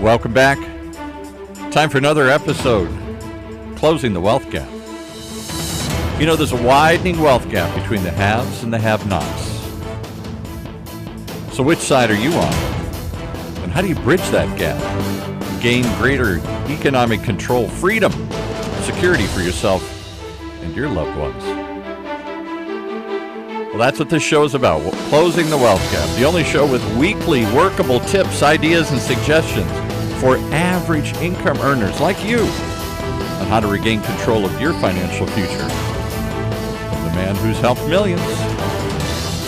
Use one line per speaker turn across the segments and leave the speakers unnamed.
Welcome back. Time for another episode, Closing the Wealth Gap. You know, there's a widening wealth gap between the haves and the have-nots. So which side are you on? And how do you bridge that gap? Gain greater economic control, freedom, security for yourself and your loved ones. Well, that's what this show is about, Closing the Wealth Gap, the only show with weekly workable tips, ideas, and suggestions for average income earners like you on how to regain control of your financial future. From the man who's helped millions,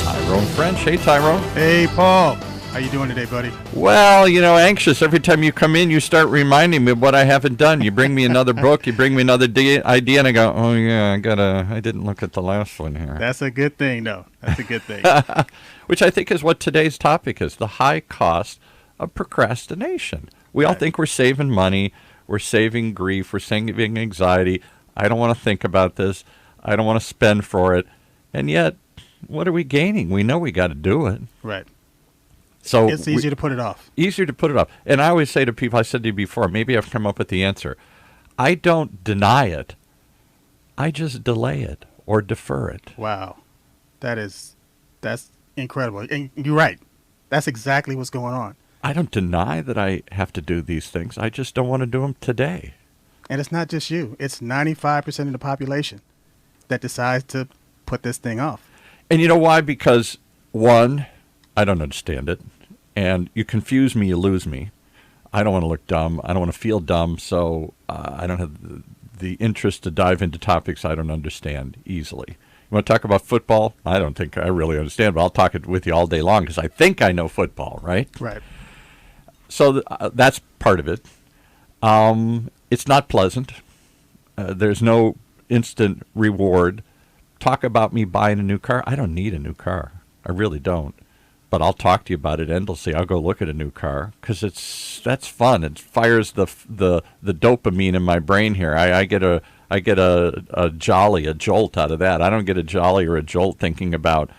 TYRONE French. Hey, Tyrone.
Hey, Paul. How you doing today, buddy?
Well, you know, anxious. Every time you come in, you start reminding me of what I haven't done. You bring me another book, you bring me another idea, and I go, oh, yeah, I didn't look at the last one here.
That's a good thing, though. That's a good thing.
Which I think is what today's topic is, the high cost of procrastination. We all think we're saving money, we're saving grief, we're saving anxiety. I don't want to think about this. I don't want to spend for it. And yet, what are we gaining? We know we got to do it.
Right.
So
it's easier to put it off.
Easier to put it off. And I always say to people, I said to you before, maybe I've come up with the answer. I don't deny it. I just delay it or defer it.
Wow. That's incredible. And you're right. That's exactly what's going on.
I don't deny that I have to do these things. I just don't want to do them today.
And it's not just you. It's 95% of the population that decides to put this thing off.
And you know why? Because, one, I don't understand it. And you confuse me, you lose me. I don't want to look dumb. I don't want to feel dumb. So I don't have the interest to dive into topics I don't understand easily. You want to talk about football? I don't think I really understand, but I'll talk it with you all day long because I think I know football, right?
Right.
So that's part of it. It's not pleasant. There's no instant reward. Talk about me buying a new car. I don't need a new car. I really don't. But I'll talk to you about it endlessly. I'll go look at a new car because that's fun. It fires the dopamine in my brain here. I get a jolt out of that. I don't get a jolly or a jolt thinking about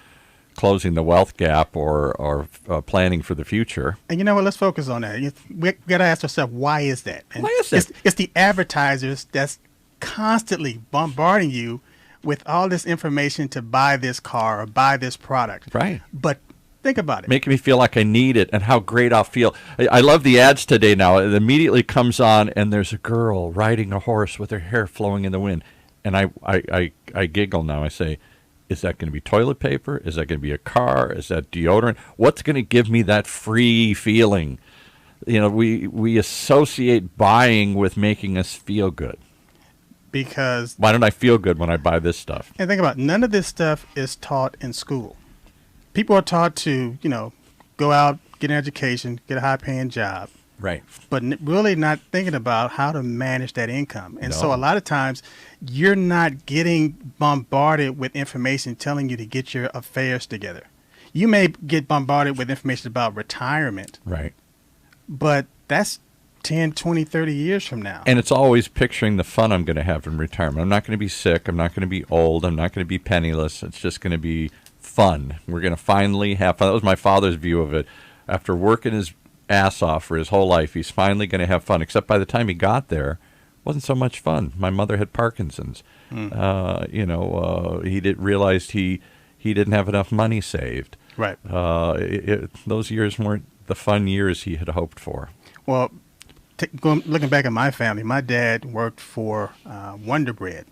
closing the wealth gap or planning for the future.
And you know what? Let's focus on that. We got to ask ourselves, why is that? And
why is that?
It's the advertisers that's constantly bombarding you with all this information to buy this car or buy this product.
Right.
But think about it.
Making me feel like I need it and how great I'll feel. I love the ads today now. It immediately comes on and there's a girl riding a horse with her hair flowing in the wind. And I giggle now. I say, is that going to be toilet paper? Is that going to be a car? Is that deodorant? What's going to give me that free feeling? You know, we associate buying with making us feel good.
Because
why don't I feel good when I buy this stuff?
And think about it, none of this stuff is taught in school. People are taught to, go out, get an education, get a high-paying job.
Right.
But really not thinking about how to manage that income. And so a lot of times you're not getting bombarded with information telling you to get your affairs together. You may get bombarded with information about retirement.
Right.
But that's 10, 20, 30 years from now.
And it's always picturing the fun I'm going to have in retirement. I'm not going to be sick. I'm not going to be old. I'm not going to be penniless. It's just going to be fun. We're going to finally have fun. That was my father's view of it. After working his ass off for his whole life, he's finally going to have fun. Except by the time he got there, it wasn't so much fun. My mother had Parkinson's. He realized he didn't have enough money saved.
Right.
Those years weren't the fun years he had hoped for.
Well, looking back at my family, my dad worked for Wonder Bread.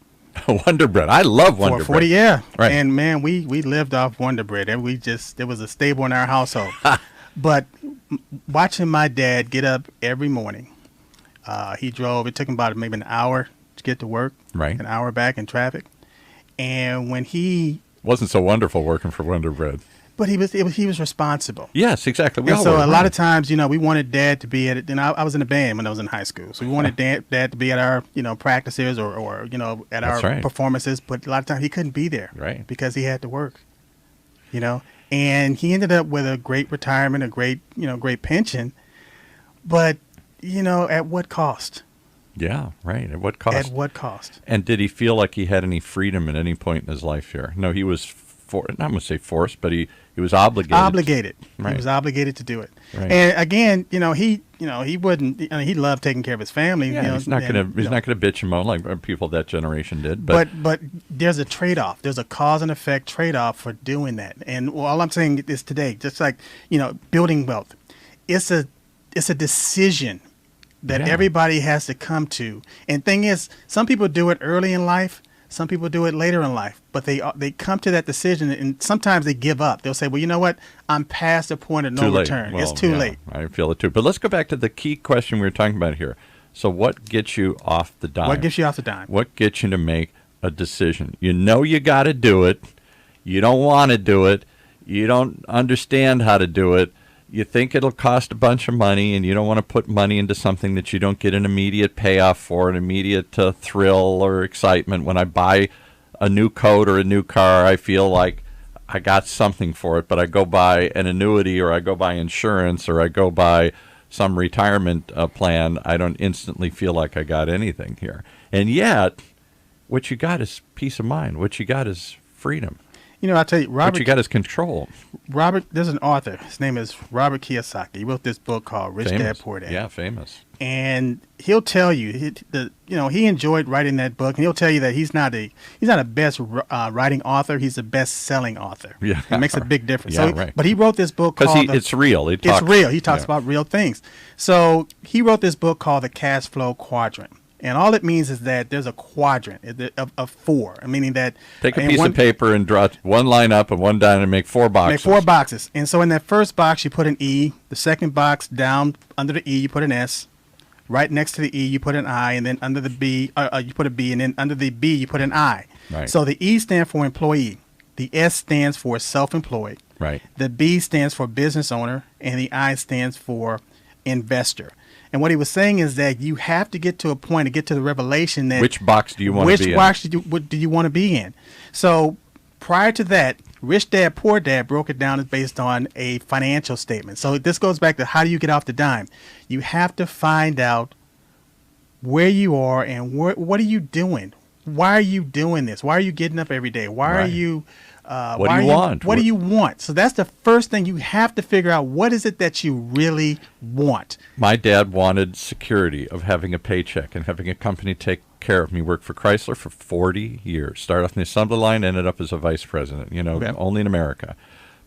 Wonder Bread. I love Wonder Bread.
40, yeah.
Right.
And man, we lived off Wonder Bread, and there was a staple in our household. But watching my dad get up every morning, he drove. It took him about maybe an hour to get to work.
Right.
An hour back in traffic, and when he
wasn't so wonderful working for Wonder Bread.
But he was responsible.
Yes, exactly.
A lot of times, we wanted Dad to be at it. And I was in a band when I was in high school, so we wanted Dad to be at our, practices or at our performances. But a lot of times he couldn't be there,
right?
Because he had to work, And he ended up with a great retirement, a great pension. But at what cost?
Yeah, right. At what cost?
At what cost?
And did he feel like he had any freedom at any point in his life here? No, he was I'm going to say forced, but he was obligated.
Obligated.
Right.
He was obligated to do it.
Right.
And again, he wouldn't. He loved taking care of his family.
Yeah, he's not going to bitch and moan like people of that generation did.
But there's a trade-off. There's a cause and effect trade-off for doing that. And all I'm saying is today, just like building wealth, it's a decision that everybody has to come to. And thing is, some people do it early in life. Some people do it later in life, but they come to that decision, and sometimes they give up. They'll say, well, you know what? I'm past the point of no return.
Well,
it's too late.
I feel it too. But let's go back to the key question we were talking about here. So what gets you off the dime?
What gets you off the dime?
What gets you to make a decision? You know you got to do it. You don't want to do it. You don't understand how to do it. You think it'll cost a bunch of money, and you don't want to put money into something that you don't get an immediate payoff for, an immediate thrill or excitement. When I buy a new coat or a new car, I feel like I got something for it, but I go buy an annuity, or I go buy insurance, or I go buy some retirement plan, I don't instantly feel like I got anything here. And yet, what you got is peace of mind. What you got is freedom.
I'll tell you,
what you got is control.
There's an author. His name is Robert Kiyosaki. He wrote this book called Rich Dad, Poor Dad.
Yeah, famous.
And he'll tell you, he enjoyed writing that book, and he'll tell you that he's not a best writing author. He's a best-selling author.
Yeah,
it makes a big difference.
Yeah, right.
But he wrote this book called
it's real. It's
real. He talks about real things. So he wrote this book called The Cash Flow Quadrant. And all it means is that there's a quadrant of 4, meaning that...
Take a piece of paper and draw one line up and one down and make 4 boxes.
Make 4 boxes. And so in that first box, you put an E. The second box, down under the E, you put an S. Right next to the E, you put an I. And then under the B, you put a B. And then under the B, you put an I.
Right.
So the E stands for employee. The S stands for self-employed.
Right.
The B stands for business owner. And the I stands for investor. And what he was saying is that you have to get to a point to get to the revelation that
which box do you want to be in?
Which box do you want to be in? So prior to that, Rich Dad, Poor Dad broke it down based on a financial statement. So this goes back to how do you get off the dime? You have to find out where you are and what are you doing? Why are you doing this? Why are you getting up every day? Why are you...
what do you want?
What do you want? So that's the first thing you have to figure out. What is it that you really want?
My dad wanted security of having a paycheck and having a company take care of me. Worked for Chrysler for 40 years. Started off in the assembly line, ended up as a vice president, only in America.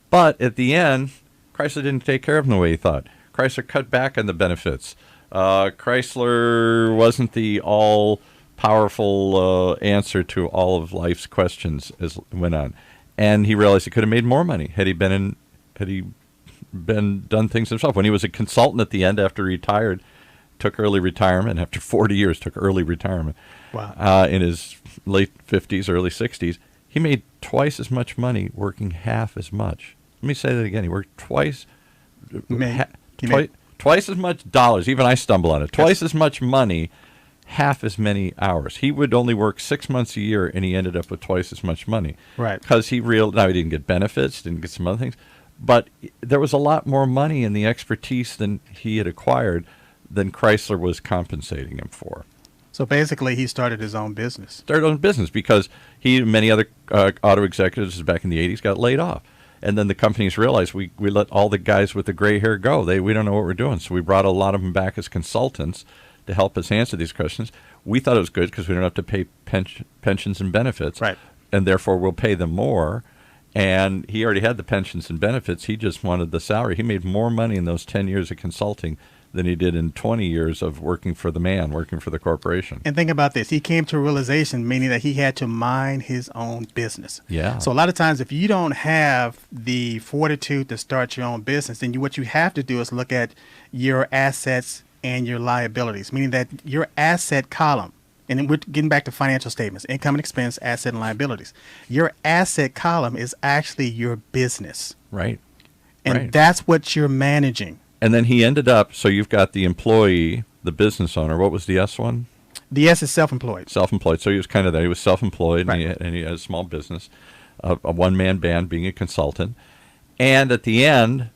But at the end, Chrysler didn't take care of him the way he thought. Chrysler cut back on the benefits. Chrysler wasn't the all-powerful answer to all of life's questions as it went on. And he realized he could have made more money had he done things himself. When he was a consultant at the end, after he retired, took early retirement. After 40 years, took early retirement.
Wow.
In his late 50s, early 60s, he made twice as much money working half as much. Let me say that again. He worked twice as much dollars. Even I stumble on it. Twice as much money, half as many hours. He would only work 6 months a year, and he ended up with twice as much money.
Right.
Because he didn't get benefits, didn't get some other things, but there was a lot more money in the expertise than he had acquired than Chrysler was compensating him for.
So basically, he started his own business.
Started his own business because he and many other auto executives back in the 80s got laid off. And then the companies realized we let all the guys with the gray hair go. We don't know what we're doing. So we brought a lot of them back as consultants to help us answer these questions. We thought it was good because we don't have to pay pensions and benefits.
Right.
And therefore we'll pay them more. And he already had the pensions and benefits. He just wanted the salary. He made more money in those 10 years of consulting than he did in 20 years of working for the man, working for the corporation.
And think about this. He came to a realization, meaning that he had to mind his own business.
Yeah.
So a lot of times, if you don't have the fortitude to start your own business, then what you have to do is look at your assets and your liabilities, meaning that your asset column, and then we're getting back to financial statements, income and expense, asset and liabilities. Your asset column is actually your business.
Right.
And that's what you're managing.
And then he ended up, so you've got the employee, the business owner. What was the S one?
The S is self-employed.
Self-employed. So he was kind of that. He was self-employed,
right.
and he had a small business, a one-man band, being a consultant. And at the end,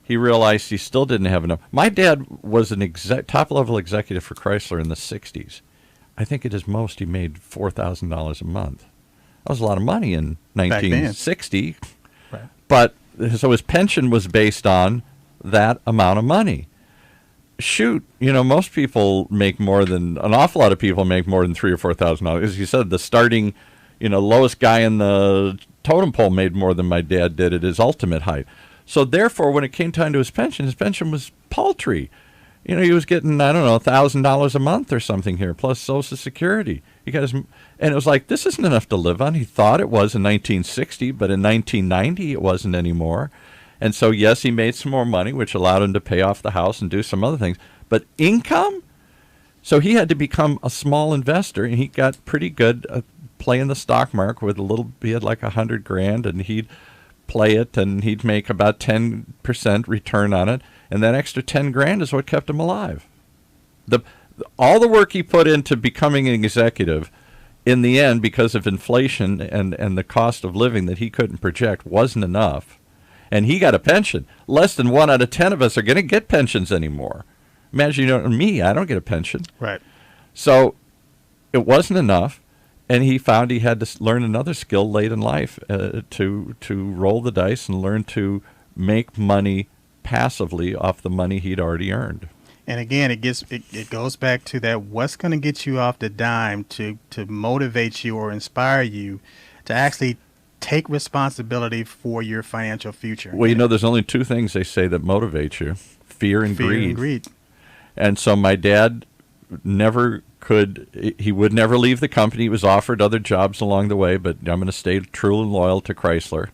he realized he still didn't have enough. My dad was an top-level executive for Chrysler in the 60s. I think at his most he made $4,000 a month. That was a lot of money in
Back then.
1960.
Right.
But so his pension was based on that amount of money. Shoot, most people make more than an awful lot of people make more than $3,000 or $4,000. As you said, the starting, lowest guy in the totem pole made more than my dad did at his ultimate height. So therefore, when it came time to his pension was paltry. He was getting, I don't know, $1,000 a month or something here, plus Social Security. And it was like, this isn't enough to live on. He thought it was in 1960, but in 1990 it wasn't anymore. And so, yes, he made some more money, which allowed him to pay off the house and do some other things. But income? So he had to become a small investor, and he got pretty good at playing the stock market with he had like $100,000, and he'd play it, and he'd make about 10% return on it. And that extra $10,000 is what kept him alive. All the work he put into becoming an executive, in the end, because of inflation and the cost of living that he couldn't project, wasn't enough. And he got a pension. Less than 1 out of 10 of us are going to get pensions anymore. Imagine, me, I don't get a pension.
Right.
So it wasn't enough, and he found he had to learn another skill late in life to roll the dice and learn to make money passively off the money he'd already earned.
And again, it goes back to that, what's going to get you off the dime to motivate you or inspire you to actually take responsibility for your financial future.
Well, there's only two things they say that motivate you: fear and greed. And so my dad he would never leave the company. He was offered other jobs along the way, but I'm going to stay true and loyal to Chrysler.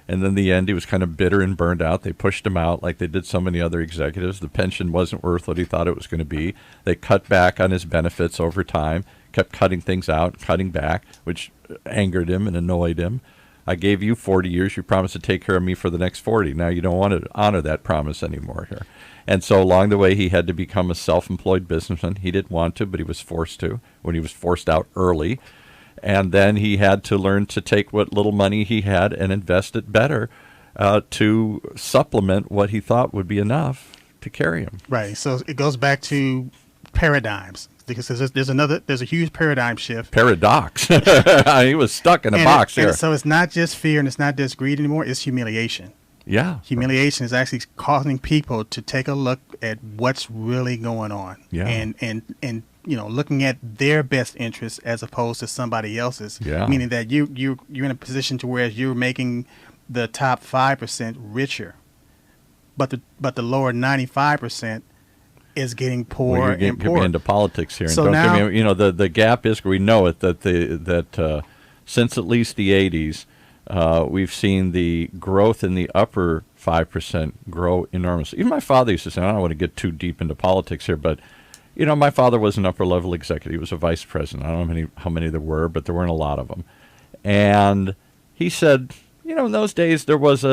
And in the end, he was kind of bitter and burned out. They pushed him out like they did so many other executives. The pension wasn't worth what he thought it was going to be. They cut back on his benefits over time, kept cutting things out, cutting back, which angered him and annoyed him. I gave you 40 years. You promised to take care of me for the next 40. Now you don't want to honor that promise anymore here. And so along the way, he had to become a self-employed businessman. He didn't want to, but he was forced to when he was forced out early. And then he had to learn to take what little money he had and invest it better to supplement what he thought would be enough to carry him.
Right. So it goes back to paradigms. Because there's a huge paradigm shift.
Paradox. He was stuck in a box here.
And so it's not just fear and it's not just greed anymore. It's humiliation.
Yeah.
Humiliation is actually causing people to take a look at what's really going on.
Yeah.
And looking at their best interests as opposed to somebody else's.
Yeah.
Meaning that you're in a position to where you're making the top 5% richer, but the lower 95% is getting poorer and poorer.
You're getting into politics here. And
so
don't
now,
give me, the gap is, we know it, that since at least the 80s, we've seen the growth in the upper 5% grow enormously. Even my father used to say, I don't want to get too deep into politics here, but my father was an upper-level executive. He was a vice president. I don't know how many there were, but there weren't a lot of them. And he said, in those days there was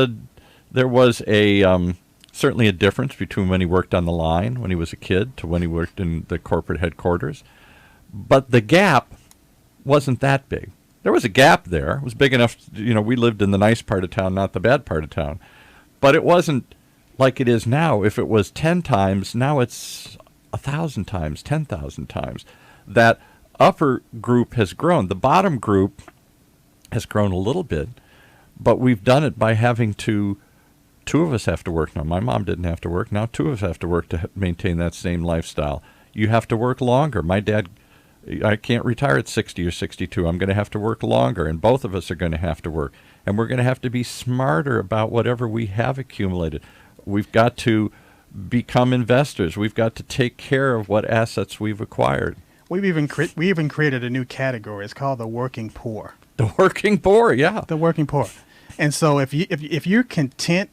certainly a difference between when he worked on the line when he was a kid to when he worked in the corporate headquarters. But the gap wasn't that big. There was a gap there. It was big enough, we lived in the nice part of town, not the bad part of town. But it wasn't like it is now. If it was 10 times, now it's 1,000 times, 10,000 times. That upper group has grown. The bottom group has grown a little bit, but we've done it by having two of us have to work now. My mom didn't have to work. Now two of us have to work to maintain that same lifestyle. You have to work longer. My dad, I can't retire at 60 or 62. I'm going to have to work longer, and both of us are going to have to work. And we're going to have to be smarter about whatever we have accumulated. We've got to become investors. We've got to take care of what assets we've acquired.
We even created a new category. It's called the working poor.
The working poor, yeah.
The working poor. And so if you're content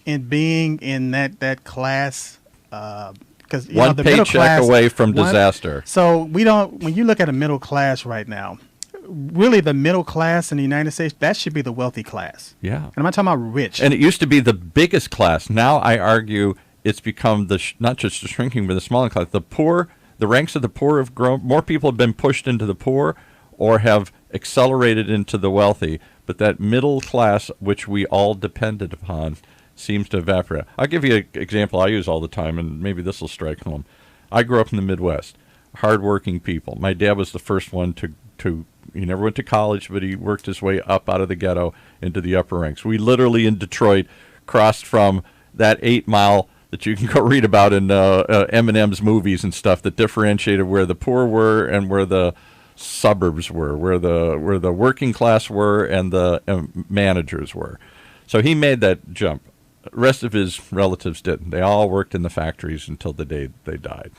in being in that class, because
one paycheck away from disaster.
So when you look at a middle class right now, really the middle class in the United States, that should be the wealthy class.
Yeah.
And I'm not talking about rich.
And it used to be the biggest class. Now I argue it's become not just the shrinking, but the smaller class. The poor, the ranks of the poor have grown. More people have been pushed into the poor or have accelerated into the wealthy. But that middle class, which we all depended upon, seems to evaporate. I'll give you an example I use all the time, and maybe this will strike home. I grew up in the Midwest, hardworking people. My dad was the first one to he never went to college, but he worked his way up out of the ghetto into the upper ranks. We literally in Detroit crossed from that 8 mile that you can go read about in Eminem's movies and stuff that differentiated where the poor were and where the suburbs were, where the working class were and the managers were. So he made that jump. The rest of his relatives didn't. They all worked in the factories until the day they died.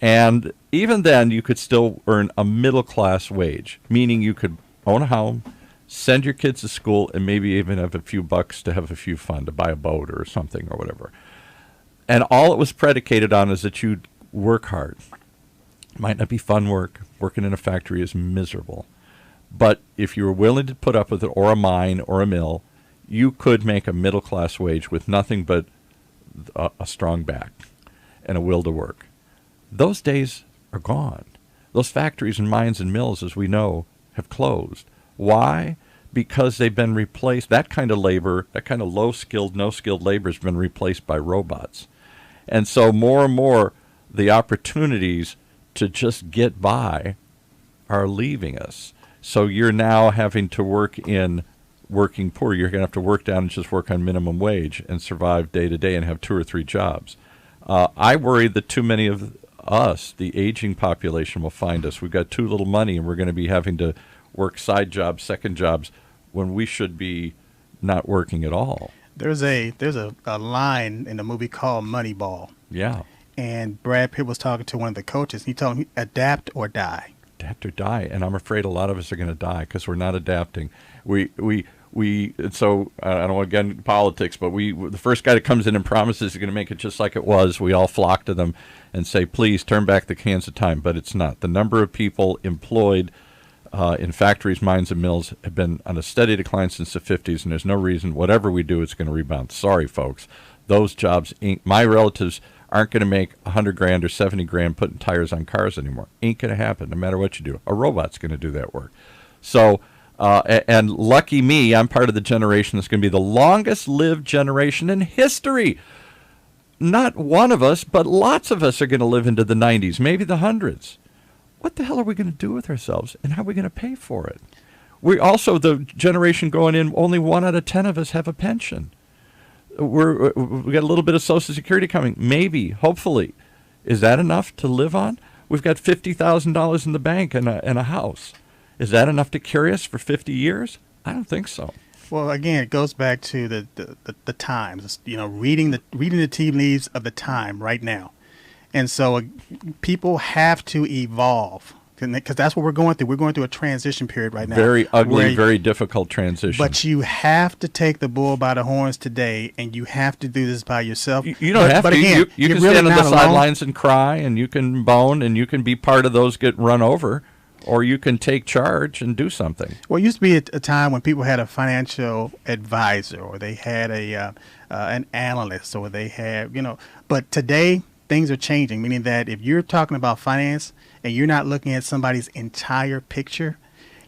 And even then, you could still earn a middle-class wage, meaning you could own a home, send your kids to school, and maybe even have a few bucks to have a few fun, to buy a boat or something or whatever. And all it was predicated on is that you'd work hard. Might not be fun work. Working in a factory is miserable. But if you were willing to put up with it, or a mine or a mill, you could make a middle-class wage with nothing but a strong back and a will to work. Those days are gone. Those factories and mines and mills, as we know, have closed. Why? Because they've been replaced. That kind of labor, that kind of low-skilled, no-skilled labor has been replaced by robots. And so more and more, the opportunities to just get by are leaving us. So you're now having to work in working poor. You're going to have to work down and just work on minimum wage and survive day to day and have 2 or 3 jobs. I worry that too many of us, the aging population, will find us. We've got too little money, and we're going to be having to work side jobs, second jobs, when we should be not working at all.
There's a line in the movie called Moneyball.
Yeah.
And Brad Pitt was talking to one of the coaches. He told him, adapt or die.
Adapt or die. And I'm afraid a lot of us are going to die because we're not adapting. So I don't want to get into politics, but the first guy that comes in and promises he's going to make it just like it was, we all flock to them and say, please turn back the hands of time. But it's not. The number of people employed in factories, mines, and mills have been on a steady decline since the 50s, and there's no reason whatever we do, it's going to rebound. Sorry, folks. Those jobs my relatives aren't going to make $100,000 or $70,000 putting tires on cars anymore. Ain't going to happen no matter what you do. A robot's going to do that work. So, and lucky me, I'm part of the generation that's going to be the longest lived generation in history. Not one of us, but lots of us are going to live into the 90s, maybe the hundreds. What the hell are we going to do with ourselves, and how are we going to pay for it? We also, the generation going in, only 1 out of 10 of us have a pension. We got a little bit of Social Security coming. Maybe, hopefully. Is that enough to live on? We've got $50,000 in the bank and a house. Is that enough to carry us for 50 years? I don't think so.
Well, again, it goes back to the times. Reading the tea leaves of the time right now, and so people have to evolve. Because that's what we're going through. We're going through a transition period right now.
Very ugly, very difficult transition.
But you have to take the bull by the horns today, and you have to do this by yourself.
You don't have to. Again, you can really stand on the sidelines and cry, and you can moan, and you can be part of those get run over, or you can take charge and do something.
Well, it used to be a time when people had a financial advisor, or they had an analyst, or they had, But today, things are changing, meaning that if you're talking about finance and you're not looking at somebody's entire picture,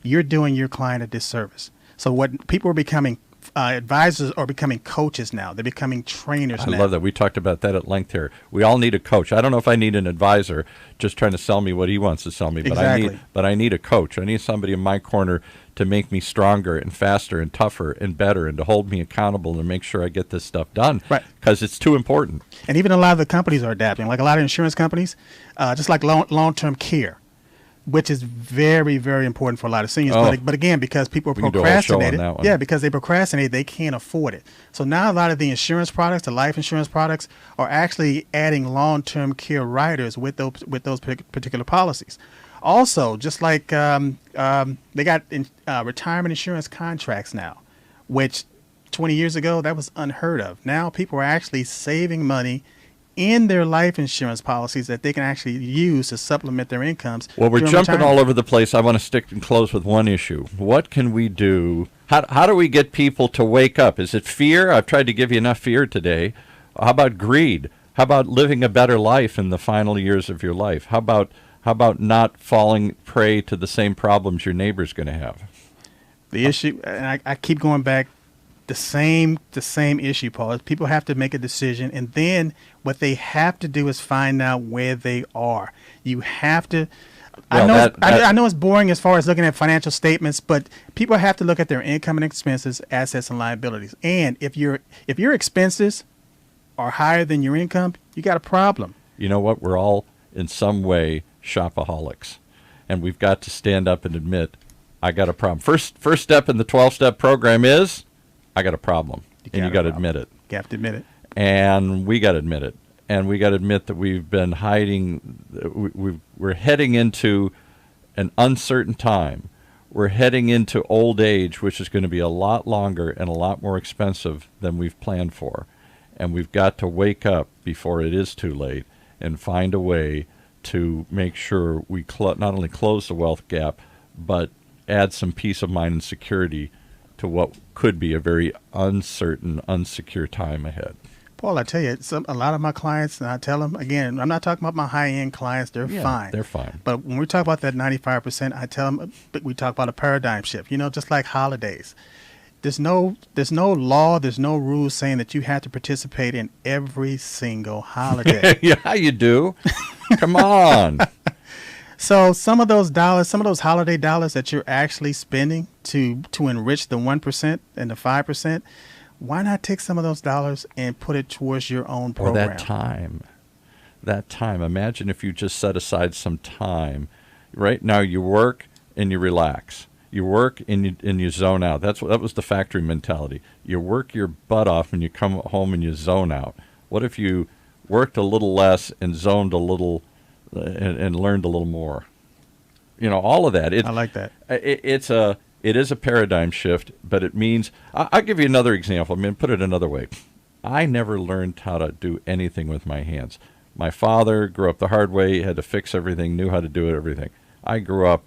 you're doing your client a disservice. So what people are becoming, advisors are becoming coaches now. They're becoming trainers now.
I love that. We talked about that at length here. We all need a coach. I don't know if I need an advisor just trying to sell me what he wants to sell me,
Exactly.
but I need a coach. I need somebody in my corner to make me stronger and faster and tougher and better, and to hold me accountable and make sure I get this stuff done.
Right.
Because it's too important.
And even a lot of the companies are adapting, like a lot of insurance companies, just like long-term care, which is very, very important for a lot of seniors. But again, because people procrastinate, because they procrastinate, they can't afford it. So now a lot of the insurance products, the life insurance products, are actually adding long-term care riders with those particular policies. Also, just like they got retirement insurance contracts now, which 20 years ago, that was unheard of. Now people are actually saving money in their life insurance policies that they can actually use to supplement their incomes.
Well, we're jumping all over the place. I want to stick and close with one issue. What can we do? How do we get people to wake up? Is it fear? I've tried to give you enough fear today. How about greed? How about living a better life in the final years of your life? How about not falling prey to the same problems your neighbor's going to have?
The issue, and I keep going back, the same issue, Paul, is people have to make a decision, and then what they have to do is find out where they are. You have to I know it's boring as far as looking at financial statements, but people have to look at their income and expenses, assets and liabilities. And if your expenses are higher than your income, you got a problem.
You know what? We're all in some way shopaholics, and we've got to stand up and admit, I got a problem. First step in the 12-step program is, I got a problem, and you got to admit it.
You have to admit it.
And we got to admit it. And we got to admit that we've been hiding. We're heading into an uncertain time. We're heading into old age, which is going to be a lot longer and a lot more expensive than we've planned for. And we've got to wake up before it is too late and find a way to make sure we not only close the wealth gap, but add some peace of mind and security to what could be a very uncertain, unsecure time ahead.
Paul, I tell you, a lot of my clients, and I tell them, again, I'm not talking about my high-end clients. They're fine.
They're fine.
But when we talk about that 95%, I tell them, we talk about a paradigm shift, just like holidays. There's no law, there's no rules saying that you have to participate in every single holiday.
Yeah, you do. Come on.
So some of those holiday dollars that you're actually spending to enrich the 1% and the 5%, why not take some of those dollars and put it towards your own program?
Or that time. Imagine if you just set aside some time. Right now you work and you relax. You work and you zone out. That was the factory mentality. You work your butt off and you come home and you zone out. What if you worked a little less and zoned a little and learned a little more? All of that.
I like that.
It is a paradigm shift, but it means, I'll give you another example. Put it another way. I never learned how to do anything with my hands. My father grew up the hard way, had to fix everything, knew how to do everything. I grew up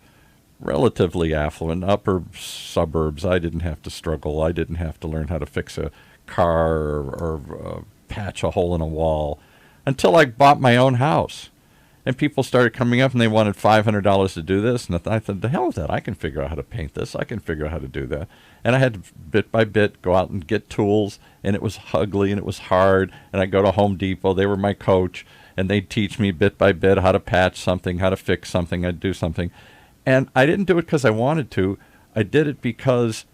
relatively affluent, upper suburbs. I didn't have to struggle. I didn't have to learn how to fix a car or patch a hole in a wall until I bought my own house. And people started coming up and they wanted $500 to do this. And I thought, the hell with that. I can figure out how to paint this. I can figure out how to do that. And I had to, bit by bit, go out and get tools. And it was ugly and it was hard. And I'd go to Home Depot. They were my coach. And they'd teach me bit by bit how to patch something, how to fix something. I'd do something. And I didn't do it because I wanted to. I did it because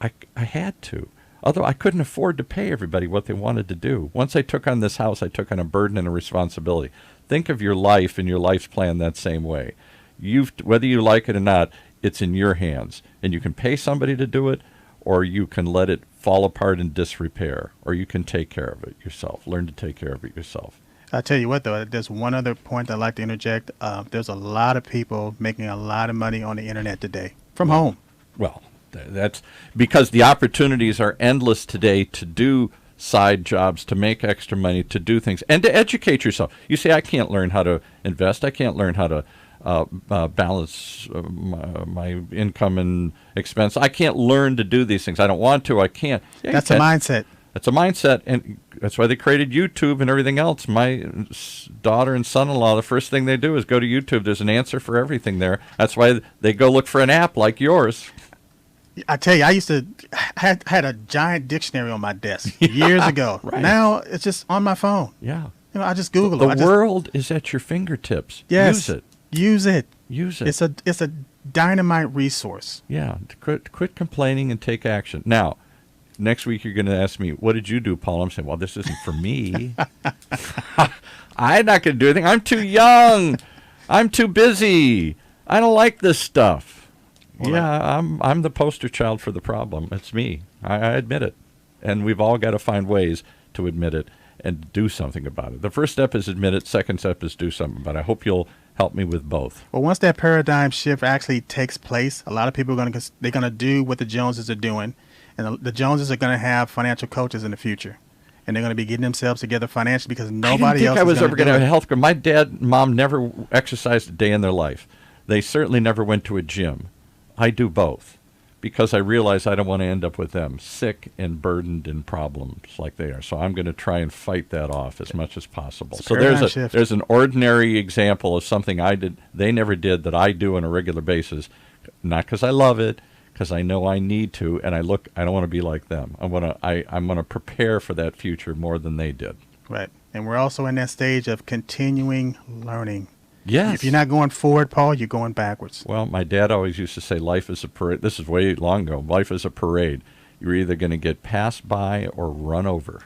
I had to. Although I couldn't afford to pay everybody what they wanted to do. Once I took on this house, I took on a burden and a responsibility. Think of your life and your life's plan that same way. Whether you like it or not, it's in your hands. And you can pay somebody to do it, or you can let it fall apart in disrepair, or you can take care of it yourself. Learn to take care of it yourself.
I'll tell you what, though, there's one other point I'd like to interject. There's a lot of people making a lot of money on the internet today from home.
Well, that's because the opportunities are endless today to do side jobs, to make extra money, to do things, and to educate yourself. You say, I can't learn how to invest. I can't learn how to balance my income and expense. I can't learn to do these things. I don't want to. I can't. Yeah,
that's a mindset.
That's a mindset, and that's why they created YouTube and everything else. My daughter and son-in-law, the first thing they do is go to YouTube. There's an answer for everything there. That's why they go look for an app like yours.
I tell you, I used to had a giant dictionary on my desk years ago.
Right.
Now it's just on my phone.
Yeah.
I just Google
it.
The
world is at your fingertips.
Yes.
Use it.
It's a dynamite resource.
Yeah. Quit complaining and take action. Now, next week you're going to ask me, what did you do, Paul? I'm saying, well, this isn't for me. I'm not going to do anything. I'm too young. I'm too busy. I don't like this stuff. Well, yeah, I'm the poster child for the problem. It's me. I admit it. And we've all got to find ways to admit it and do something about it. The first step is admit it. Second step is do something about it. I hope you'll help me with both.
Well, once that paradigm shift actually takes place, a lot of people are going to do what the Joneses are doing. And the Joneses are going to have financial coaches in the future. And they're going to be getting themselves together financially because nobody else is going to do it.
I was ever going to have a health care. My dad and mom never exercised a day in their life. They certainly never went to a gym. I do both because I realize I don't want to end up with them sick and burdened in problems like they are. So I'm going to try and fight that off as much as possible. So there's an ordinary example of something they never did that I do on a regular basis, not because I love it, because I know I need to, and I don't want to be like them. I'm going to prepare for that future more than they did.
Right. And we're also in that stage of continuing learning.
Yes.
If you're not going forward, Paul, you're going backwards.
Well, my dad always used to say life is a parade. This is way long ago. Life is a parade. You're either going to get passed by or run over.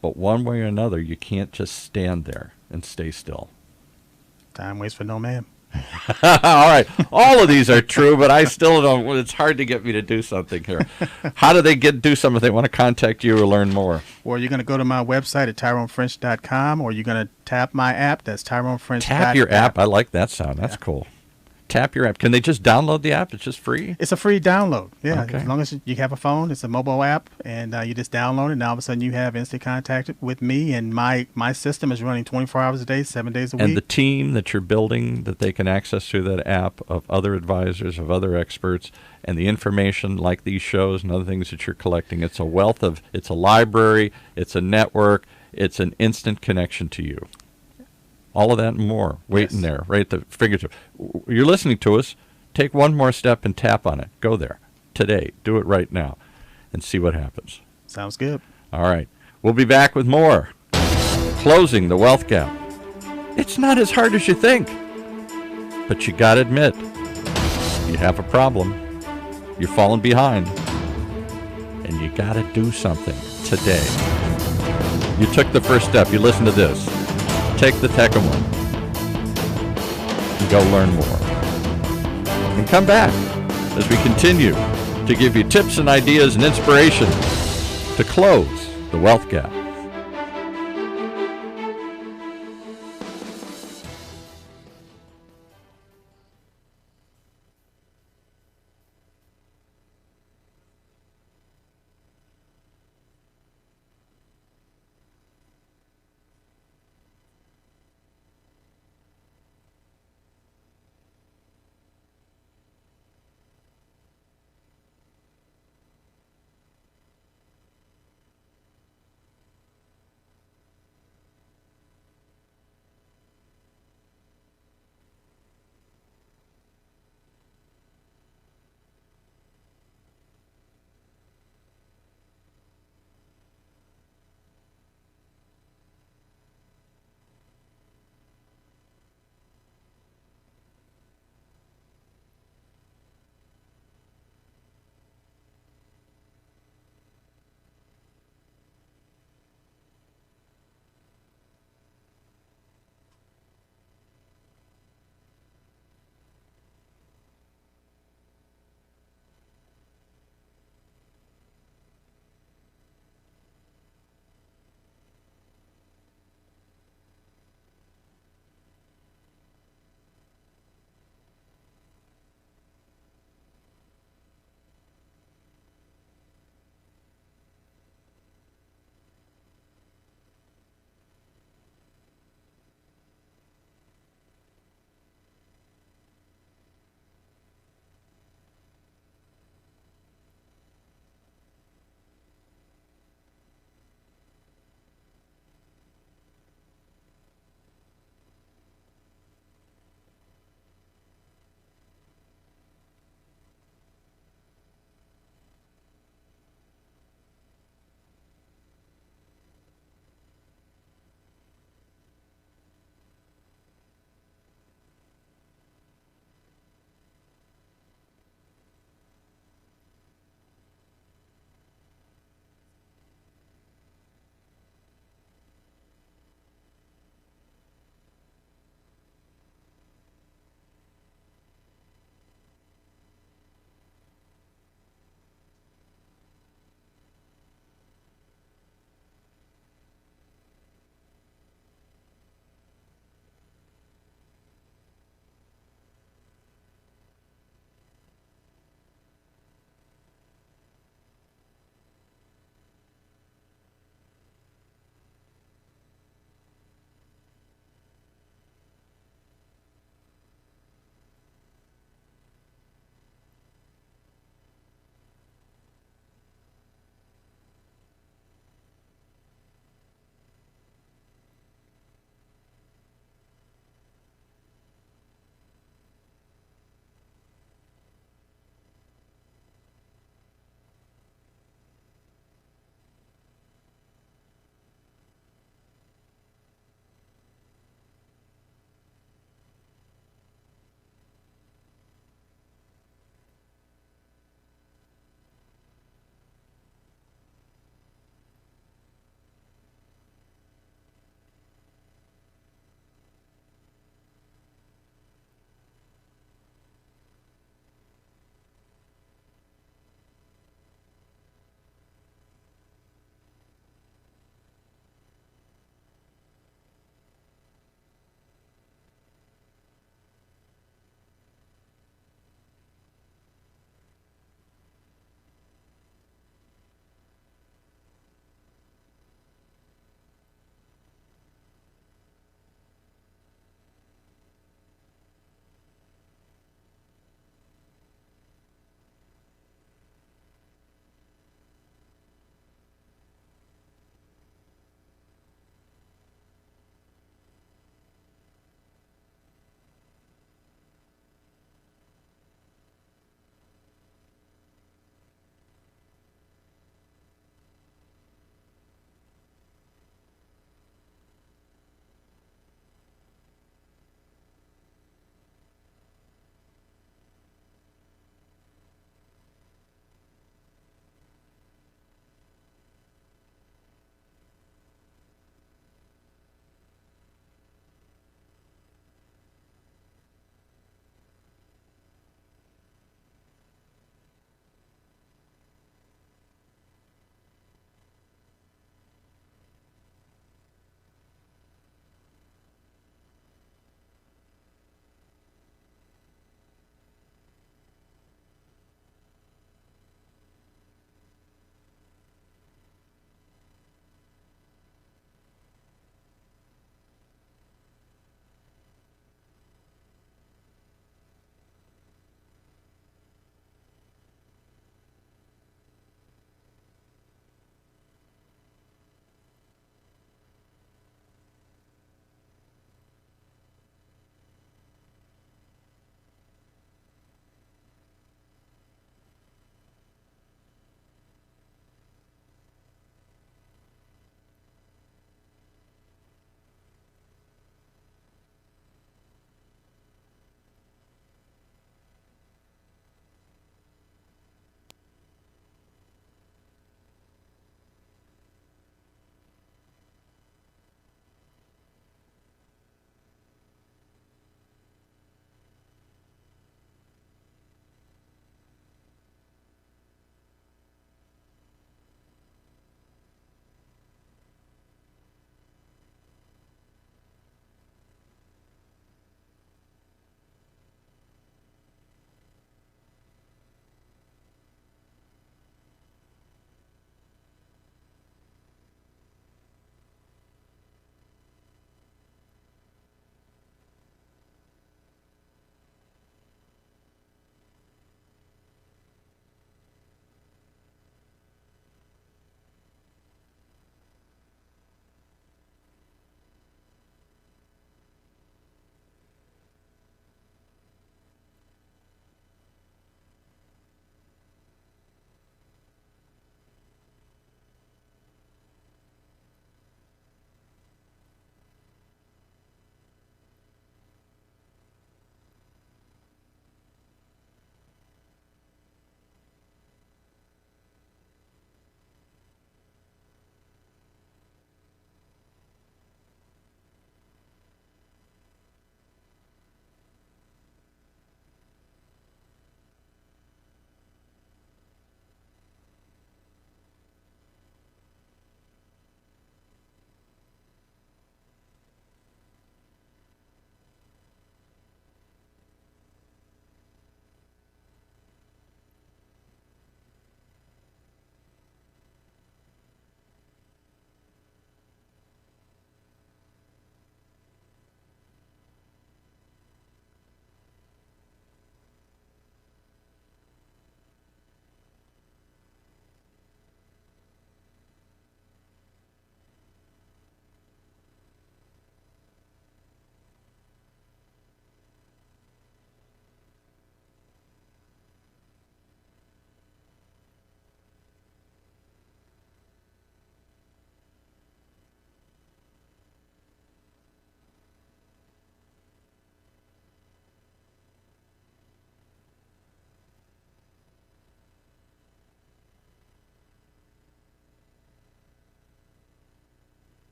But one way or another, you can't just stand there and stay still.
Time waits for no man.
All right. All of these are true, but I still don't. It's hard to get me to do something here. How do they do something if they want to contact you or learn more?
Well, you're going to go to my website at TYRONEFRENCH.com, or you're going to tap my app. That's Tyrone French.
Tap your app. I like that sound. That's cool. Tap your app. Can they just download the app? It's just free?
It's a free download. Yeah.
Okay.
As long as you have a phone, it's a mobile app, and you just download it, and all of a sudden you have instant contact with me, and my system is running 24 hours a day, 7 days a week.
And the team that you're building that they can access through that app of other advisors, of other experts, and the information like these shows and other things that you're collecting, it's a wealth of, it's a library, it's a network, it's an instant connection to you. All of that and more waiting there, right at the fingertip. You're listening to us. Take one more step and tap on it. Go there today. Do it right now and see what happens.
Sounds good.
All right. We'll be back with more. Closing the wealth gap. It's not as hard as you think. But you got to admit, you have a problem. You're falling behind. And you got to do something today. You took the first step. You listen to this. Take the second one and go learn more. And come back as we continue to give you tips and ideas and inspiration to close the wealth gap.